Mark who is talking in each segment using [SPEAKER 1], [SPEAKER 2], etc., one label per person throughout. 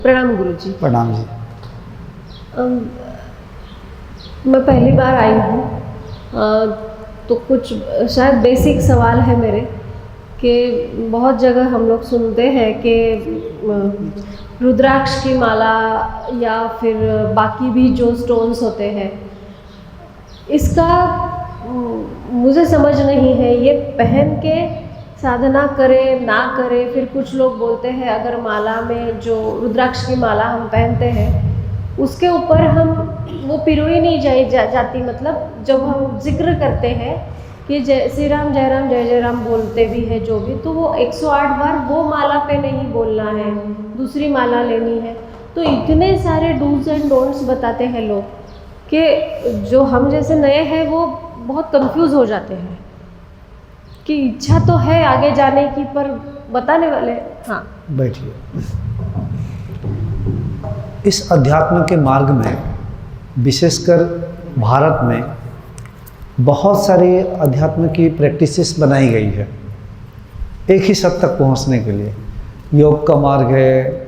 [SPEAKER 1] प्रणाम गुरुजी।
[SPEAKER 2] प्रणाम जी।
[SPEAKER 1] मैं पहली बार आई हूँ, तो कुछ शायद बेसिक सवाल है मेरे कि बहुत जगह हम लोग सुनते हैं कि रुद्राक्ष की माला या फिर बाकी भी जो स्टोन्स होते हैं, इसका मुझे समझ नहीं है, ये पहन के साधना करे ना करे। फिर कुछ लोग बोलते हैं अगर माला में जो रुद्राक्ष की माला हम पहनते हैं उसके ऊपर हम वो पिरोई नहीं जाती, मतलब जब हम जिक्र करते हैं कि जय श्री राम जय जय राम बोलते भी है जो भी, तो वो 108 बार वो माला पे नहीं बोलना है, दूसरी माला लेनी है। तो इतने सारे डूज एंड डोंट्स बताते हैं लोग कि जो हम जैसे नए हैं वो बहुत कंफ्यूज हो जाते हैं कि इच्छा तो है आगे जाने की, पर बताने वाले। हाँ
[SPEAKER 2] बैठिए। इस अध्यात्म के मार्ग में विशेषकर भारत में बहुत सारी अध्यात्म की प्रैक्टिसेस बनाई गई है एक ही सत्य तक पहुंचने के लिए। योग का मार्ग है,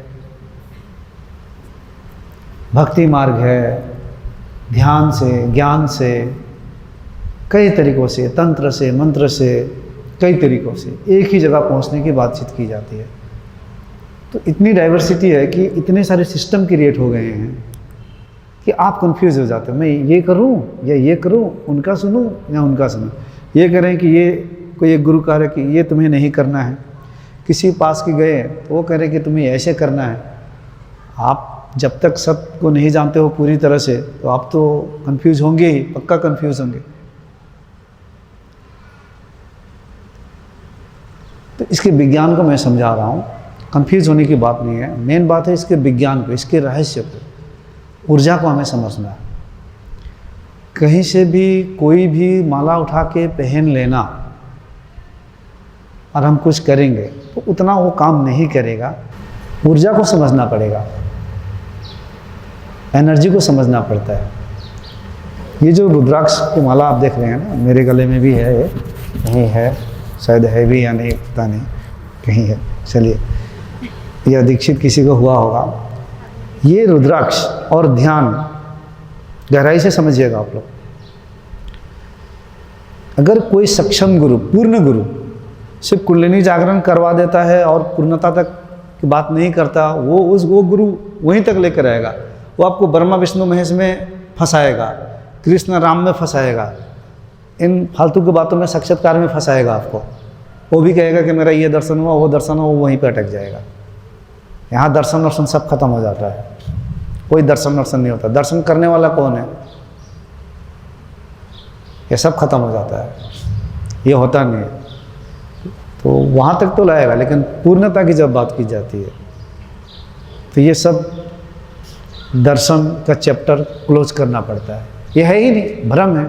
[SPEAKER 2] भक्ति मार्ग है, ध्यान से, ज्ञान से, कई तरीकों से, तंत्र से, मंत्र से, कई तरीकों से एक ही जगह पहुंचने की बातचीत की जाती है। तो इतनी डाइवर्सिटी है कि इतने सारे सिस्टम क्रिएट हो गए हैं कि आप कंफ्यूज हो जाते हो, मैं ये करूं या ये करूं, उनका सुनूं या उनका सुनूं। ये करें कि ये कोई एक गुरु कह रहे कि ये तुम्हें नहीं करना है, किसी पास के गए तो वो कह रहे कि तुम्हें ऐसे करना है। आप जब तक सब को नहीं जानते हो पूरी तरह से तो आप तो कंफ्यूज होंगे ही, पक्का कंफ्यूज होंगे। तो इसके विज्ञान को मैं समझा रहा हूँ, कंफ्यूज होने की बात नहीं है। मेन बात है इसके विज्ञान को, इसके रहस्य को, ऊर्जा को हमें समझना है। कहीं से भी कोई भी माला उठा के पहन लेना और हम कुछ करेंगे तो उतना वो काम नहीं करेगा। ऊर्जा को समझना पड़ेगा, एनर्जी को समझना पड़ता है। ये जो रुद्राक्ष की माला आप देख रहे हैं ना, मेरे गले में भी है, यहीं है, शायद है भी या नहीं पता नहीं, कहीं है। चलिए, यह दीक्षित किसी को हुआ होगा। ये रुद्राक्ष और ध्यान गहराई से समझिएगा आप लोग। अगर कोई सक्षम गुरु, पूर्ण गुरु सिर्फ कुंडलिनी जागरण करवा देता है और पूर्णता तक की बात नहीं करता, वो गुरु वहीं तक लेकर आएगा। वो आपको ब्रह्मा विष्णु महेश में फंसाएगा, कृष्ण राम में फंसाएगा, इन फालतू की बातों में, साक्षात्कार में फंसाएगा आपको। वो भी कहेगा कि मेरा ये दर्शन हुआ, वो दर्शन हुआ, वो वहीं पर अटक जाएगा। यहाँ दर्शन वर्शन सब खत्म हो जाता है, कोई दर्शन वर्शन नहीं होता। दर्शन करने वाला कौन है, ये सब खत्म हो जाता है, ये होता नहीं है। तो वहाँ तक तो लाएगा, लेकिन पूर्णता की जब बात की जाती है तो ये सब दर्शन का चैप्टर क्लोज करना पड़ता है। ये है ही नहीं, भ्रम है।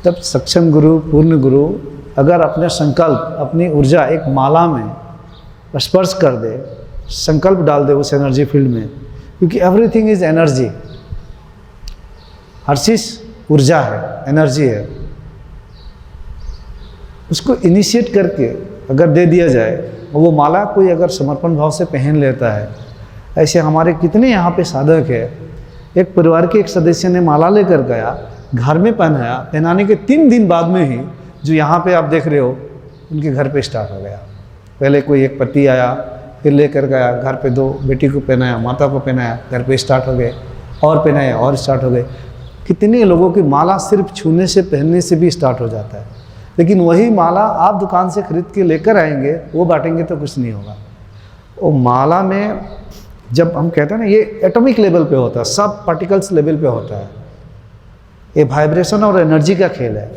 [SPEAKER 2] तब सक्षम गुरु, पूर्ण गुरु अगर अपने संकल्प, अपनी ऊर्जा एक माला में स्पर्श कर दे, संकल्प डाल दे उस एनर्जी फील्ड में, क्योंकि एवरीथिंग इज एनर्जी, हर चीज़ ऊर्जा है, एनर्जी है। उसको इनिशिएट करके अगर दे दिया जाए, वो माला कोई अगर समर्पण भाव से पहन लेता है, ऐसे हमारे कितने यहाँ पे साधक है। एक परिवार के एक सदस्य ने माला लेकर गया, घर में पहनाया, पहनाने के 3 दिन बाद में ही जो यहाँ पे आप देख रहे हो उनके घर पे स्टार्ट हो गया। पहले कोई एक पति आया, फिर लेकर गया घर पे, 2 बेटी को पहनाया, माता को पहनाया, घर पे स्टार्ट हो गए, और पहनाया और स्टार्ट हो गए। कितने लोगों की माला सिर्फ छूने से, पहनने से भी स्टार्ट हो जाता है। लेकिन वही माला आप दुकान से खरीद के लेकर आएंगे, वो बांटेंगे तो कुछ नहीं होगा। वो माला में जब हम कहते हैं ना, ये एटॉमिक लेवल पे होता है, सब पार्टिकल्स लेवल पे होता है। ये वाइब्रेशन और एनर्जी का खेल है।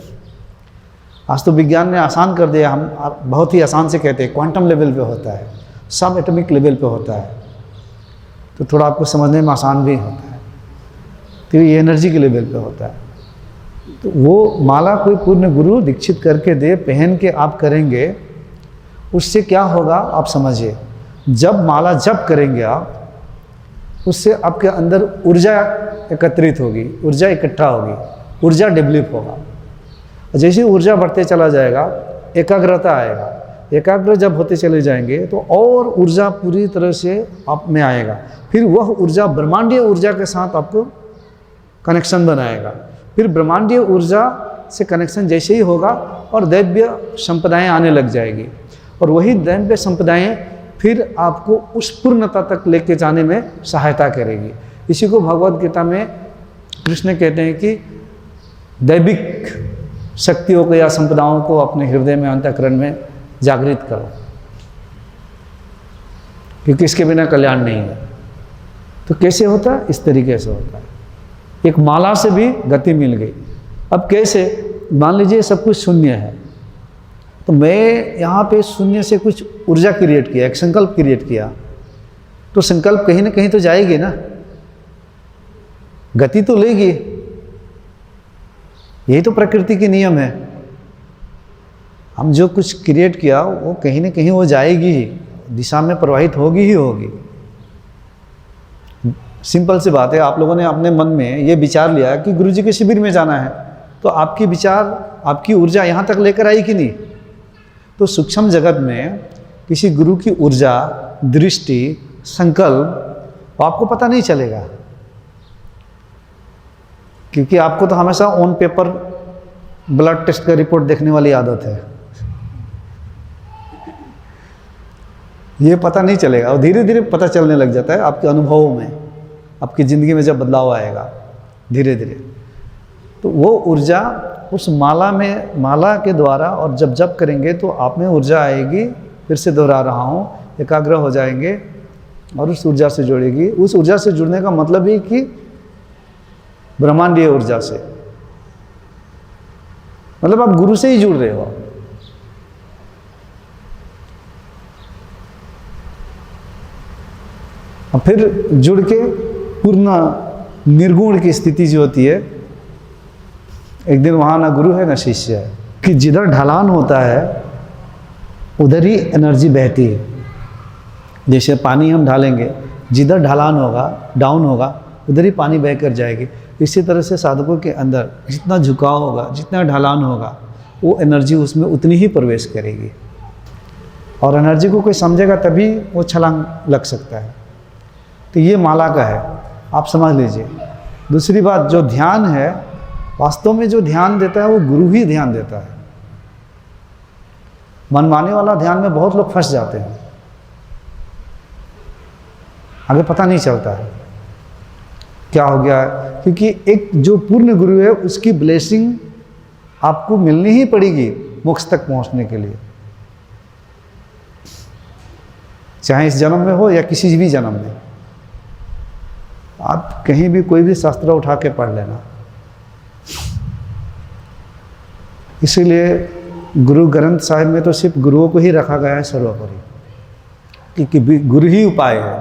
[SPEAKER 2] आज तो विज्ञान ने आसान कर दिया, हम बहुत ही आसान से कहते हैं क्वांटम लेवल पे होता है, सब एटॉमिक लेवल पे होता है, तो थोड़ा आपको समझने में आसान भी होता है। तो ये एनर्जी के लेवल पे होता है। तो वो माला कोई पूर्ण गुरु दीक्षित करके दे, पहन के आप करेंगे, उससे क्या होगा आप समझिए। जब माला जप करेंगे आप, उससे आपके अंदर ऊर्जा एकत्रित होगी, ऊर्जा इकट्ठा होगी, ऊर्जा डेवलप होगा। जैसे ऊर्जा बढ़ते चला जाएगा, एकाग्रता आएगा, एकाग्र जब होते चले जाएंगे तो और ऊर्जा पूरी तरह से आप में आएगा। फिर वह ऊर्जा ब्रह्मांडीय ऊर्जा के साथ आपको कनेक्शन बनाएगा। फिर ब्रह्मांडीय ऊर्जा से कनेक्शन जैसे ही होगा और दैव्य संपदाएँ आने लग जाएगी, और वही दैव्य संपदाएँ फिर आपको उस पूर्णता तक लेके जाने में सहायता करेगी। इसी को भगवद गीता में कृष्ण कहते हैं कि दैविक शक्तियों को या संपदाओं को अपने हृदय में, अंतःकरण में जागृत करो, क्योंकि इसके बिना कल्याण नहीं है। तो कैसे होता है? इस तरीके से होता है। एक माला से भी गति मिल गई। अब कैसे? मान लीजिए सब कुछ शून्य है, तो मैं यहाँ पे शून्य से कुछ ऊर्जा क्रिएट किया, एक संकल्प क्रिएट किया, तो संकल्प कहीं ना कहीं तो जाएगी ना, गति तो लेगी। यही तो प्रकृति के नियम है। हम जो कुछ क्रिएट किया वो कहीं ना कहीं वो जाएगी ही, दिशा में प्रवाहित होगी ही होगी। सिंपल सी बात है। आप लोगों ने अपने मन में ये विचार लिया कि गुरुजी के शिविर में जाना है, तो आपकी विचार, आपकी ऊर्जा यहाँ तक लेकर आई कि नहीं? तो सूक्ष्म जगत में किसी गुरु की ऊर्जा, दृष्टि, संकल्प आपको पता नहीं चलेगा, क्योंकि आपको तो हमेशा ऑन पेपर ब्लड टेस्ट का रिपोर्ट देखने वाली आदत है। ये पता नहीं चलेगा, और धीरे धीरे पता चलने लग जाता है आपके अनुभवों में, आपकी ज़िंदगी में जब बदलाव आएगा धीरे धीरे। तो वो ऊर्जा उस माला में, माला के द्वारा और जब जप करेंगे तो आप में ऊर्जा आएगी। फिर से दोहरा रहा हूँ, एकाग्र हो जाएंगे और उस ऊर्जा से जुड़ेगी। उस ऊर्जा से जुड़ने का मतलब ही कि ब्रह्मांडीय ऊर्जा से, मतलब आप गुरु से ही जुड़ रहे हो। और फिर जुड़ के पूर्ण निर्गुण की स्थिति जो होती है, एक दिन वहाँ ना गुरु है ना शिष्य है, कि जिधर ढलान होता है उधर ही एनर्जी बहती है। जैसे पानी हम ढालेंगे, जिधर ढलान होगा, डाउन होगा, उधर ही पानी बहकर जाएगी। इसी तरह से साधकों के अंदर जितना झुकाव होगा, जितना ढलान होगा, वो एनर्जी उसमें उतनी ही प्रवेश करेगी। और एनर्जी को कोई समझेगा तभी वो छलांग लग सकता है। तो ये माला का है, आप समझ लीजिए। दूसरी बात, जो ध्यान है, वास्तव में जो ध्यान देता है वो गुरु ही ध्यान देता है। मनमाने वाला ध्यान में बहुत लोग फंस जाते हैं, आगे पता नहीं चलता है क्या हो गया है, क्योंकि एक जो पूर्ण गुरु है उसकी ब्लेसिंग आपको मिलनी ही पड़ेगी मोक्ष तक पहुंचने के लिए, चाहे इस जन्म में हो या किसी भी जन्म में। आप कहीं भी कोई भी शास्त्र उठा के पढ़ लेना। इसीलिए गुरु ग्रंथ साहिब में तो सिर्फ गुरुओं को ही रखा गया है सर्वोपरि, क्योंकि गुरु ही उपाय है,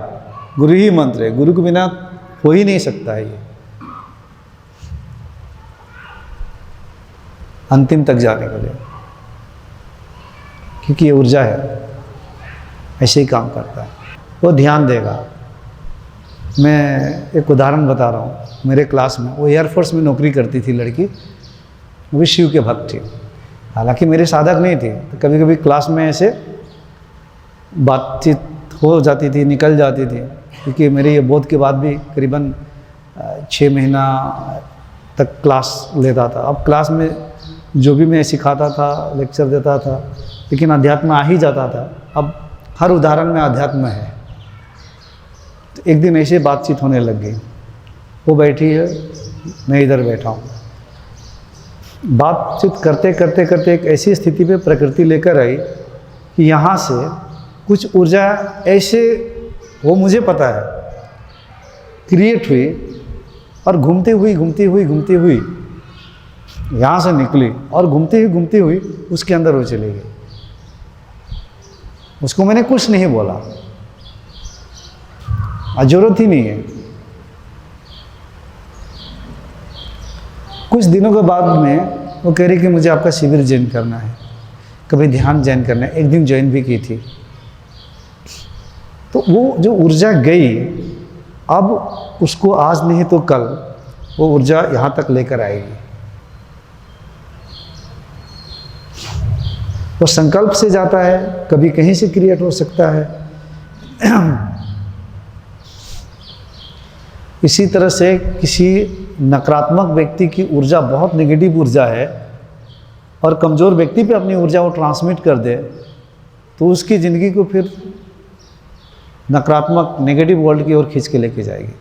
[SPEAKER 2] गुरु ही मंत्र है, गुरु के बिना हो ही नहीं सकता है ये अंतिम तक जाने के लिए, क्योंकि ये ऊर्जा है, ऐसे ही काम करता है। वो ध्यान देगा। मैं एक उदाहरण बता रहा हूँ। मेरे क्लास में, वो एयरफोर्स में नौकरी करती थी लड़की, वो शिव के भक्त थी, हालांकि मेरे साधक नहीं थे। तो कभी कभी क्लास में ऐसे बातचीत हो जाती थी, निकल जाती थी, क्योंकि मेरे ये बोध के बाद भी करीबन 6 महीना तक क्लास लेता था। अब क्लास में जो भी मैं सिखाता था, लेक्चर देता था, लेकिन अध्यात्म आ ही जाता था। अब हर उदाहरण में अध्यात्म है। तो एक दिन ऐसे बातचीत होने लग गई। वो बैठी है, मैं इधर बैठा हूँ। बातचीत करते करते करते एक ऐसी स्थिति पे प्रकृति लेकर आई कि यहाँ से कुछ ऊर्जा ऐसे, वो मुझे पता है, क्रिएट हुई और घूमती हुई यहाँ से निकली और घूमती हुई उसके अंदर वो चली गई। उसको मैंने कुछ नहीं बोला, जरूरत ही नहीं है। कुछ दिनों के बाद में वो कह रही कि मुझे आपका शिविर ज्वाइन करना है, कभी ध्यान ज्वाइन करना है। एक दिन ज्वाइन भी की थी। तो वो जो ऊर्जा गई, अब उसको आज नहीं तो कल वो ऊर्जा यहाँ तक लेकर आएगी। वो संकल्प से जाता है, कभी कहीं से क्रिएट हो सकता है। इसी तरह से किसी नकारात्मक व्यक्ति की ऊर्जा बहुत नेगेटिव ऊर्जा है और कमज़ोर व्यक्ति पे अपनी ऊर्जा वो ट्रांसमिट कर दे, तो उसकी ज़िंदगी को फिर नकारात्मक नेगेटिव वर्ल्ड की ओर खींच के लेके जाएगी।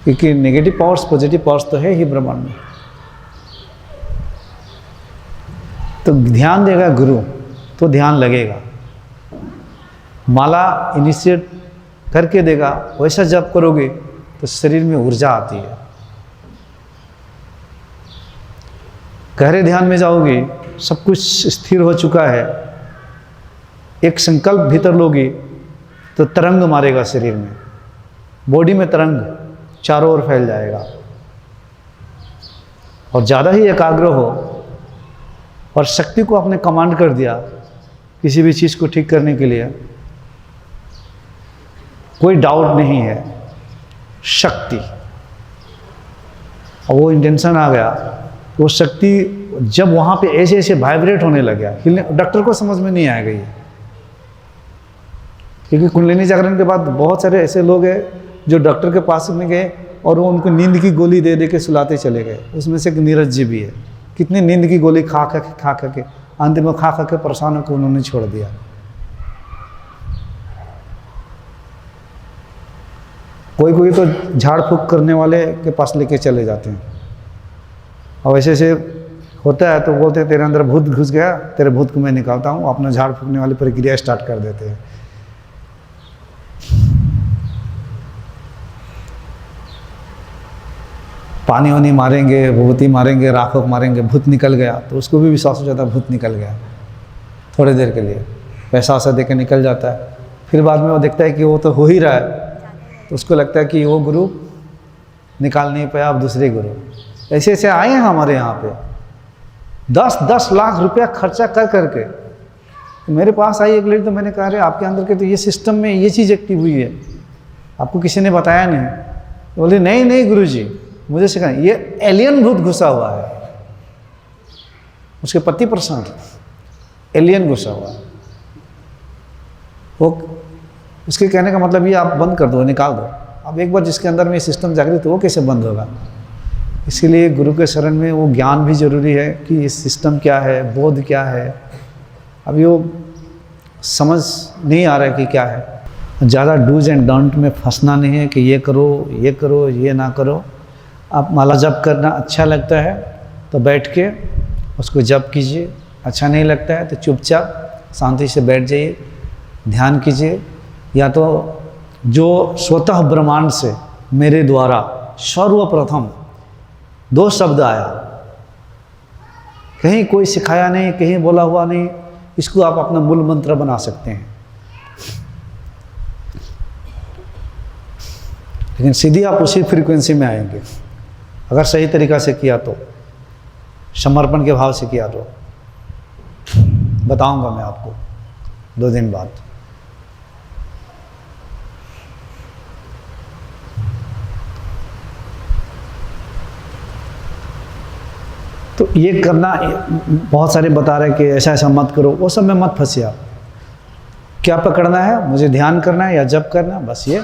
[SPEAKER 2] क्योंकि नेगेटिव पावर्स पॉजिटिव पावर्स तो है ही ब्रह्मांड में। तो ध्यान देगा गुरु तो ध्यान लगेगा, माला इनिशिएट करके देगा, वैसा जप करोगे तो शरीर में ऊर्जा आती है। गहरे ध्यान में जाओगे, सब कुछ स्थिर हो चुका है, एक संकल्प भीतर लोगे तो तरंग मारेगा शरीर में, बॉडी में तरंग चारों ओर फैल जाएगा। और ज़्यादा ही एकाग्र हो और शक्ति को आपने कमांड कर दिया किसी भी चीज़ को ठीक करने के लिए, कोई डाउट नहीं है, शक्ति, और वो इंटेंशन आ गया, वो शक्ति जब वहाँ पे ऐसे ऐसे वाइब्रेट होने लग गया, हिलने, डॉक्टर को समझ में नहीं आएगा ये। क्योंकि कुंडलिनी जागरण के बाद बहुत सारे ऐसे लोग हैं जो डॉक्टर के पास में गए और वो उनको नींद की गोली दे दे के सुलाते चले गए। उसमें से एक नीरज जी भी है, कितनी नींद की गोली खा के अंत में खा के परेशान होकर उन्होंने छोड़ दिया। कोई तो झाड़ फूक करने वाले के पास लेके चले जाते हैं, और ऐसे ऐसे होता है तो बोलते हैं तेरे अंदर भूत घुस गया, तेरे भूत को मैं निकालता हूँ, अपना झाड़ फूकने वाली प्रक्रिया स्टार्ट कर देते हैं। पानी वानी मारेंगे, भूति मारेंगे, राख मारेंगे, भूत निकल गया, तो उसको भी विश्वास हो जाता है भूत निकल गया, थोड़ी देर के लिए पैसा वैसा दे के निकल जाता है। फिर बाद में वो देखता है कि वो तो हो ही रहा है, तो उसको लगता है कि वो गुरु निकाल नहीं पाया, अब दूसरे गुरु। ऐसे ऐसे आए हैं हमारे यहाँ पे 10-10 लाख रुपया खर्चा कर करके। तो मेरे पास आई एक लेडी, तो मैंने कहा अरे आपके अंदर के तो ये सिस्टम में ये चीज़ एक्टिव हुई है, आपको किसी ने बताया नहीं? तो बोले नहीं गुरुजी, मुझे सिखा, ये एलियन भूत घुसा हुआ है। उसके पति प्रशांत, एलियन घुसा हुआ है। वो उसके कहने का मतलब ये आप बंद कर दो, निकाल दो। अब एक बार जिसके अंदर में ये सिस्टम जागृत हो, वो कैसे बंद होगा? इसीलिए गुरु के शरण में वो ज्ञान भी जरूरी है कि ये सिस्टम क्या है, बोध क्या है। अभी वो समझ नहीं आ रहा है कि क्या है। ज़्यादा डूज एंड डोंट में फंसना नहीं है कि ये करो, ये ना करो। आप माला जप करना अच्छा लगता है तो बैठ के उसको जप कीजिए, अच्छा नहीं लगता है तो चुपचाप शांति से बैठ जाइए, ध्यान कीजिए। या तो जो स्वतः ब्रह्मांड से मेरे द्वारा सर्वप्रथम 2 शब्द आया, कहीं कोई सिखाया नहीं, कहीं बोला हुआ नहीं, इसको आप अपना मूल मंत्र बना सकते हैं। लेकिन सीधी आप उसी फ्रीक्वेंसी में आएंगे अगर सही तरीका से किया तो, समर्पण के भाव से किया तो। बताऊंगा मैं आपको 2 दिन बाद। तो ये करना, बहुत सारे बता रहे कि ऐसा ऐसा मत करो, वो सब में मत फंसिए आप। क्या पकड़ना है? मुझे ध्यान करना है या जप करना है, बस ये।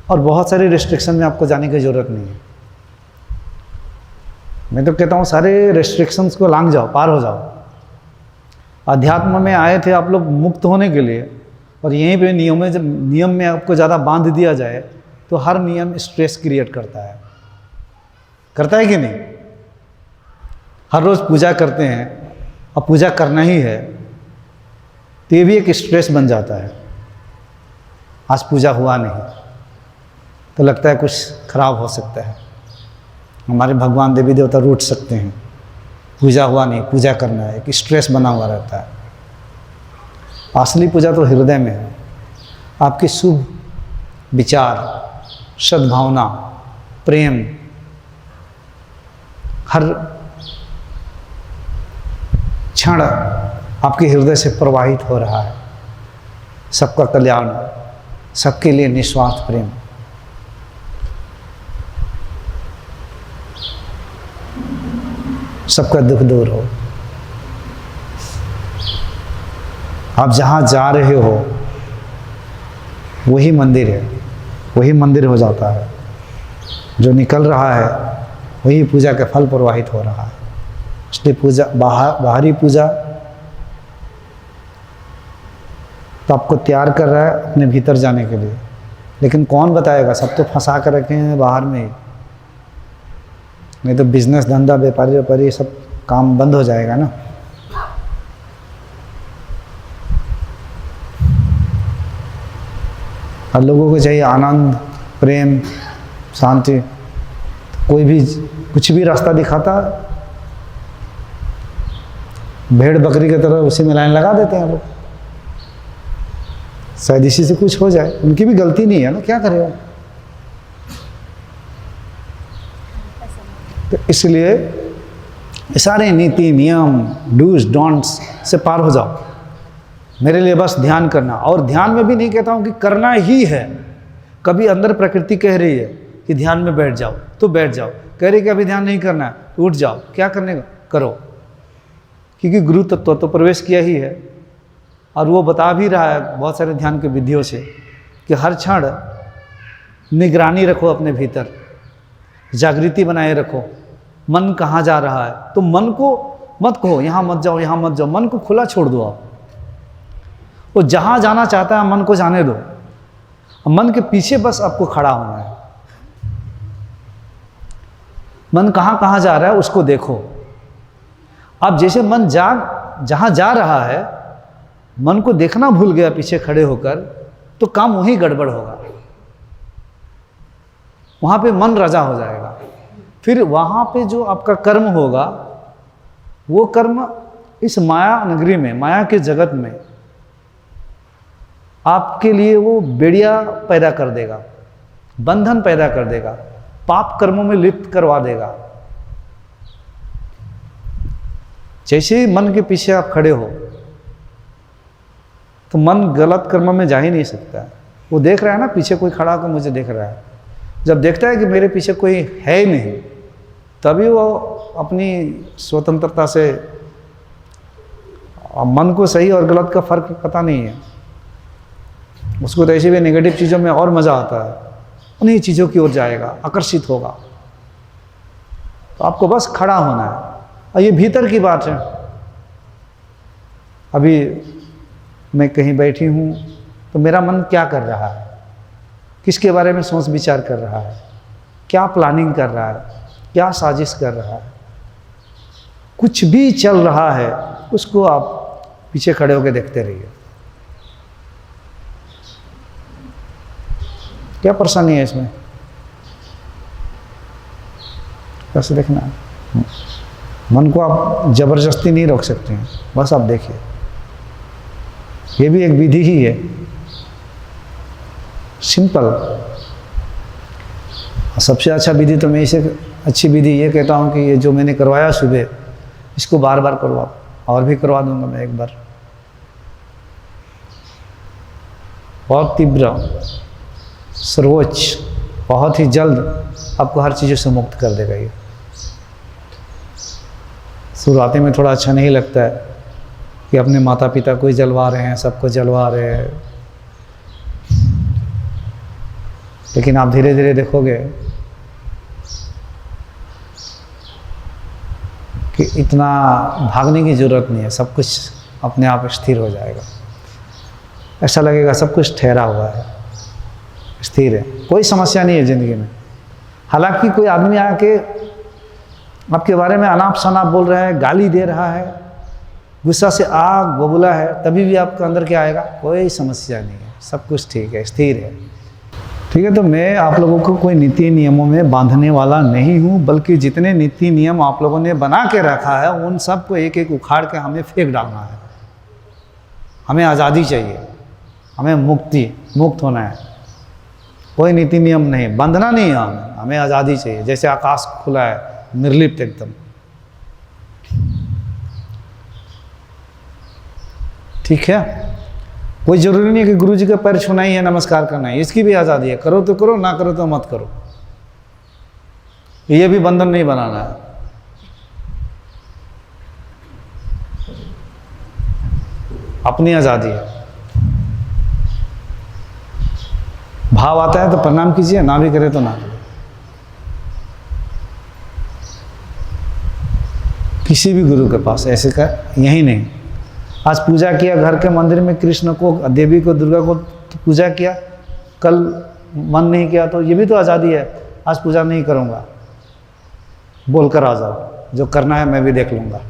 [SPEAKER 2] और बहुत सारे रिस्ट्रिक्शन में आपको जाने की ज़रूरत नहीं है। मैं तो कहता हूँ सारे रिस्ट्रिक्शंस को लांघ जाओ, पार हो जाओ। अध्यात्म में आए थे आप लोग मुक्त होने के लिए, और यहीं पे नियम में आपको ज़्यादा बांध दिया जाए तो हर नियम स्ट्रेस क्रिएट करता है कि नहीं? हर रोज़ पूजा करते हैं और पूजा करना ही है, तो ये भी एक स्ट्रेस बन जाता है। आज पूजा हुआ नहीं तो लगता है कुछ खराब हो सकता है, हमारे भगवान देवी देवता रूठ सकते हैं। पूजा हुआ नहीं, पूजा करना है, एक स्ट्रेस बना हुआ रहता है। असली पूजा तो हृदय में है। आपके शुभ विचार, सद्भावना, प्रेम हर क्षण आपके हृदय से प्रवाहित हो रहा है। सबका कल्याण, सबके लिए निस्वार्थ प्रेम। सबका दुख दूर हो। आप जहाँ जा रहे हो वही मंदिर है, वही मंदिर हो जाता है। जो निकल रहा है वही पूजा का फल प्रवाहित हो रहा है। इसलिए पूजा बाहरी पूजा तो आपको तैयार कर रहा है अपने भीतर जाने के लिए, लेकिन कौन बताएगा? सब तो फंसा कर रखे हैं बाहर में ही। नहीं तो बिजनेस धंधा व्यापारी सब काम बंद हो जाएगा ना। और लोगों को चाहिए आनंद, प्रेम, शांति। कोई भी कुछ भी रास्ता दिखाता, भेड़ बकरी की तरह उसी में लाइन लगा देते हैं लोग। शायद इसी से कुछ हो जाए। उनकी भी गलती नहीं है ना, क्या करेगा? तो इसलिए सारे नीति नियम डूज डोंट्स से पार हो जाओ। मेरे लिए बस ध्यान करना, और ध्यान में भी नहीं कहता हूँ कि करना ही है। कभी अंदर प्रकृति कह रही है कि ध्यान में बैठ जाओ तो बैठ जाओ, कह रही कि अभी ध्यान नहीं करना है तो उठ जाओ। क्या करने का करो, क्योंकि गुरु तत्व तो प्रवेश किया ही है। और वो बता भी रहा है बहुत सारे ध्यान के विधियों से कि हर क्षण निगरानी रखो अपने भीतर, जागृति बनाए रखो। मन कहाँ जा रहा है तो मन को मत कहो यहाँ मत जाओ, यहाँ मत जाओ। मन को खुला छोड़ दो आप। वो जहाँ जाना चाहता है मन को जाने दो। मन के पीछे बस आपको खड़ा होना है। मन कहाँ कहाँ जा रहा है उसको देखो। अब जैसे मन जहाँ जा रहा है, मन को देखना भूल गया पीछे खड़े होकर, तो काम वहीं गड़बड़ होगा। वहाँ पे मन राजा हो जाएगा। फिर वहाँ पे जो आपका कर्म होगा, वो कर्म इस माया नगरी में, माया के जगत में आपके लिए वो बेड़िया पैदा कर देगा, बंधन पैदा कर देगा, पाप कर्मों में लिप्त करवा देगा। जैसे ही मन के पीछे आप खड़े हो तो मन गलत कर्म में जा ही नहीं सकता। वो देख रहा है ना पीछे कोई खड़ा होकर मुझे देख रहा है। जब देखता है कि मेरे पीछे कोई है ही नहीं, तभी वो अपनी स्वतंत्रता से, मन को सही और गलत का फर्क पता नहीं है उसको, तो ऐसे भी नेगेटिव चीज़ों में और मज़ा आता है, उन्हीं चीज़ों की ओर जाएगा, आकर्षित होगा। तो आपको बस खड़ा होना है। और ये भीतर की बात है। अभी मैं कहीं बैठी हूँ तो मेरा मन क्या कर रहा है, किसके बारे में सोच विचार कर रहा है, क्या प्लानिंग कर रहा है, क्या साजिश कर रहा है, कुछ भी चल रहा है, उसको आप पीछे खड़े होकर देखते रहिए। क्या परेशानी है इसमें? कैसे देखना है? मन को आप जबरदस्ती नहीं रोक सकते हैं, बस आप देखिए। ये भी एक विधि ही है, सिंपल। सबसे अच्छा विधि तो मैं इसे अच्छी विधि ये कहता हूँ कि ये जो मैंने करवाया सुबह, इसको बार बार करवाओ, और भी करवा दूंगा मैं एक बार। बहुत तीव्र, सर्वोच्च, बहुत ही जल्द आपको हर चीज़ों से मुक्त कर देगा ये। शुरुआती में थोड़ा अच्छा नहीं लगता है कि अपने माता पिता को ही जलवा रहे हैं, सबको जलवा रहे हैं, लेकिन आप धीरे धीरे देखोगे कि इतना भागने की ज़रूरत नहीं है, सब कुछ अपने आप स्थिर हो जाएगा। ऐसा लगेगा सब कुछ ठहरा हुआ है, स्थिर है, कोई समस्या नहीं है ज़िंदगी में। हालांकि कोई आदमी आके आपके बारे में अनाप शनाप बोल रहा है, गाली दे रहा है, गुस्सा से आग बबूला है, तभी भी आपके अंदर क्या आएगा? कोई समस्या नहीं है, सब कुछ ठीक है, स्थिर है। ठीक है, तो मैं आप लोगों को कोई नीति नियमों में बांधने वाला नहीं हूँ, बल्कि जितने नीति नियम आप लोगों ने बना के रखा है उन सब को एक एक उखाड़ के हमें फेंक डालना है। हमें आज़ादी चाहिए, हमें मुक्त होना है। कोई नीति नियम नहीं, बंधना नहीं है हमें आज़ादी चाहिए। जैसे आकाश खुला है, निर्लिप्त एकदम। ठीक है, कोई ज़रूरी नहीं है कि गुरु जी के पैर छूना ही है, नमस्कार करना है, इसकी भी आज़ादी है। करो तो करो, ना करो तो मत करो, ये भी बंधन नहीं बनाना है। अपनी आज़ादी है। भाव आता है तो प्रणाम कीजिए, ना भी करे तो ना करे। किसी भी गुरु के पास ऐसे का यही नहीं। आज पूजा किया घर के मंदिर में, कृष्ण को, देवी को, दुर्गा को तो पूजा किया, कल मन नहीं किया तो ये भी तो आज़ादी है। आज पूजा नहीं करूँगा, बोलकर आ जाओ, जो करना है मैं भी देख लूँगा।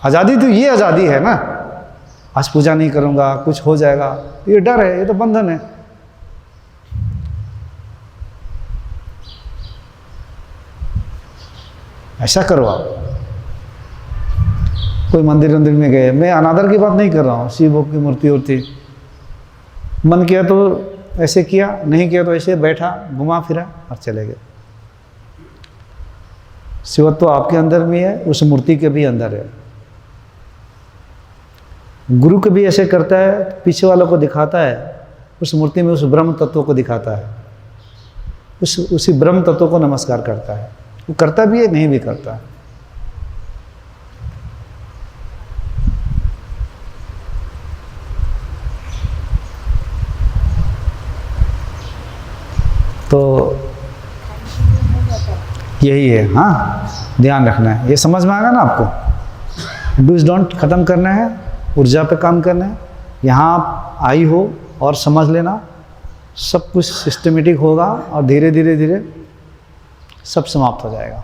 [SPEAKER 2] आज़ादी तो ये आज़ादी है ना। आज पूजा नहीं करूँगा, कुछ हो जाएगा, ये डर है, ये तो बंधन है। ऐसा करो आप। कोई मंदिर में गए, मैं अनादर की बात नहीं कर रहा हूँ, शिव की मूर्ति होती, मन किया तो ऐसे किया, नहीं किया तो ऐसे बैठा, घुमा फिरा और चले गए। शिवत्व तो आपके अंदर में है, उस मूर्ति के भी अंदर है। गुरु के भी ऐसे करता है, पीछे वालों को दिखाता है, उस मूर्ति में उस ब्रह्म तत्व को दिखाता है, उसी ब्रह्म तत्व को नमस्कार करता है। वो करता भी है, नहीं भी करता है। तो यही है, हाँ, ध्यान रखना है। ये समझ में आएगा ना आपको। डूज डोंट ख़त्म करना है, ऊर्जा पे काम करना है। यहाँ आप आई हो और समझ लेना, सब कुछ सिस्टमेटिक होगा और धीरे धीरे धीरे सब समाप्त हो जाएगा।